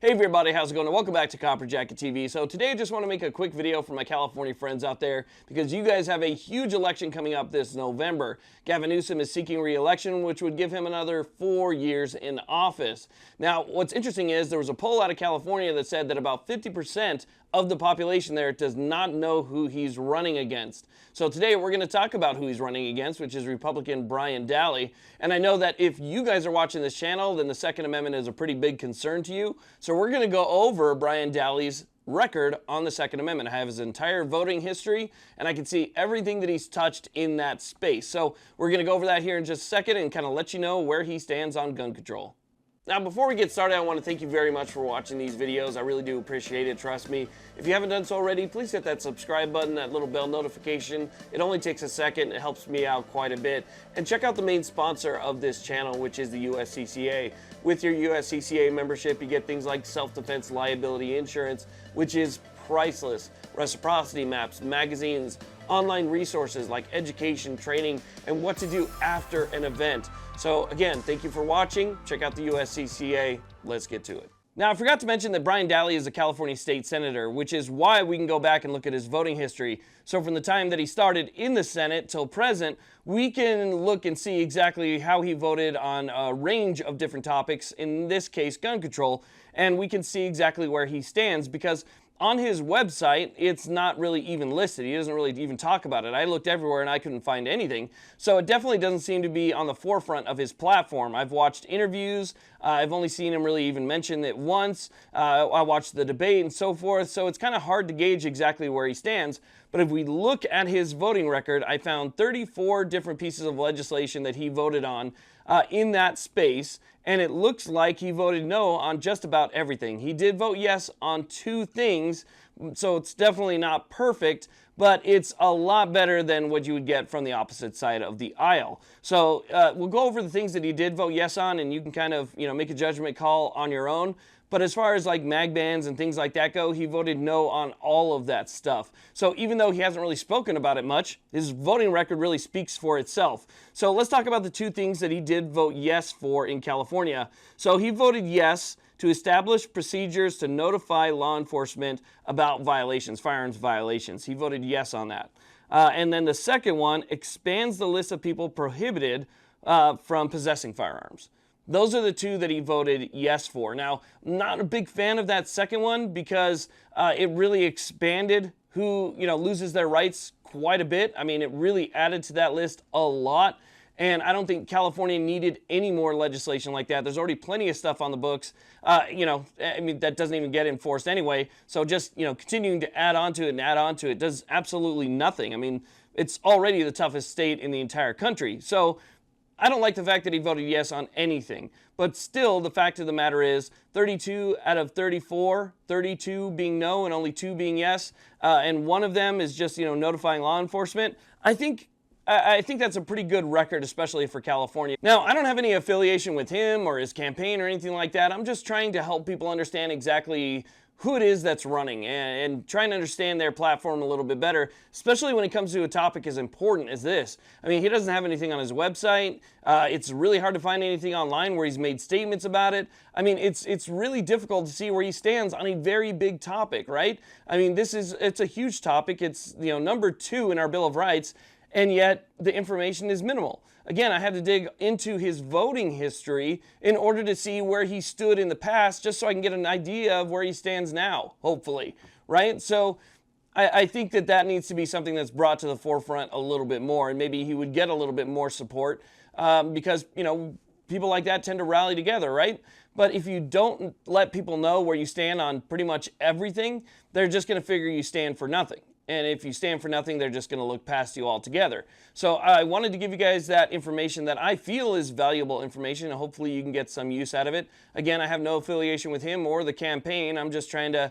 Hey everybody, how's it going? Welcome back to Copper Jacket TV. So today I just want to make a quick video for my California friends out there because you guys have a huge election coming up this November. Gavin Newsom is seeking re-election, which would give him another 4 years in office. Now, what's interesting is there was a poll out of California that said that about 50% of the population there does not know who he's running against. So today we're going to talk about who he's running against, which is Republican Brian Dahle. And I know that if you guys are watching this channel, then the Second Amendment is a pretty big concern to you. So we're going to go over Brian Dahle's record on the Second Amendment. I have his entire voting history, and I can see everything that he's touched in that space. So we're going to go over that here in just a second and kind of let you know where he stands on gun control. Now, before we get started, I want to thank you very much for watching these videos. I really do appreciate it, trust me. If you haven't done so already, please hit that subscribe button, that little bell notification. It only takes a second. It helps me out quite a bit. And check out the main sponsor of this channel, which is the USCCA. With your USCCA membership, you get things like self-defense liability insurance, which is priceless, reciprocity maps, magazines, online resources like education, training, and what to do after an event. So again, thank you for watching. Check out the USCCA. Let's get to it. Now, I forgot to mention that Brian Dahle is a California state senator, which is why we can go back and look at his voting history. So from the time that he started in the Senate till present, we can look and see exactly how he voted on a range of different topics, in this case, gun control, and we can see exactly where he stands because on his website, it's not really even listed. He doesn't really even talk about it. I looked everywhere and I couldn't find anything. So it definitely doesn't seem to be on the forefront of his platform. I've watched interviews. I've only seen him really even mention it once. I watched the debate and so forth. So it's kind of hard to gauge exactly where he stands. But if we look at his voting record, I found 34 different pieces of legislation that he voted on in that space. And it looks like he voted no on just about everything. He did vote yes on 2 things, so it's definitely not perfect, but it's a lot better than what you would get from the opposite side of the aisle. So we'll go over the things that he did vote yes on, and you can kind of, make a judgment call on your own. But as far as like mag bans and things like that go, he voted no on all of that stuff. So even though he hasn't really spoken about it much, his voting record really speaks for itself. So let's talk about the 2 things that he did vote yes for in California. So he voted yes to establish procedures to notify law enforcement about violations, firearms violations. He voted yes on that. And then the second one expands the list of people prohibited from possessing firearms. Those are the 2 that he voted yes for. Now, not a big fan of that second one because it really expanded who, loses their rights quite a bit. I mean, it really added to that list a lot. And I don't think California needed any more legislation like that. There's already plenty of stuff on the books, that doesn't even get enforced anyway. So just, continuing to add on to it and add on to it does absolutely nothing. I mean, it's already the toughest state in the entire country. So I don't like the fact that he voted yes on anything, but still the fact of the matter is 32 out of 34, 32 being no and only 2 being yes, and one of them is just, notifying law enforcement. I think that's a pretty good record, especially for California. Now, I don't have any affiliation with him or his campaign or anything like that. I'm just trying to help people understand exactly who it is that's running and trying to understand their platform a little bit better, especially when it comes to a topic as important as this. I mean, he doesn't have anything on his website. It's really hard to find anything online where he's made statements about it. I mean, it's really difficult to see where he stands on a very big topic, right? I mean, it's a huge topic. It's, number 2 in our Bill of Rights, and yet the information is minimal. Again, I had to dig into his voting history in order to see where he stood in the past, just so I can get an idea of where he stands now, hopefully, right? So I think that needs to be something that's brought to the forefront a little bit more, and maybe he would get a little bit more support because, people like that tend to rally together, right? But if you don't let people know where you stand on pretty much everything, they're just going to figure you stand for nothing. And if you stand for nothing, they're just going to look past you altogether. So I wanted to give you guys that information that I feel is valuable information, and hopefully you can get some use out of it. Again, I have no affiliation with him or the campaign. I'm just trying to,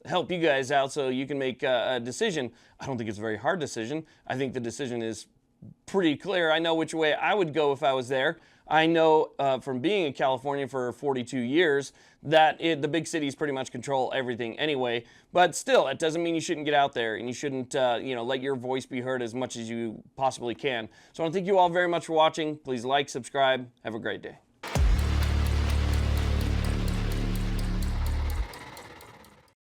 help you guys out so you can make a decision. I don't think it's a very hard decision. I think the decision is pretty clear. I know which way I would go if I was there. I know from being in California for 42 years that the big cities pretty much control everything anyway. But still, it doesn't mean you shouldn't get out there and you shouldn't, let your voice be heard as much as you possibly can. So I want to thank you all very much for watching. Please like, subscribe. Have a great day.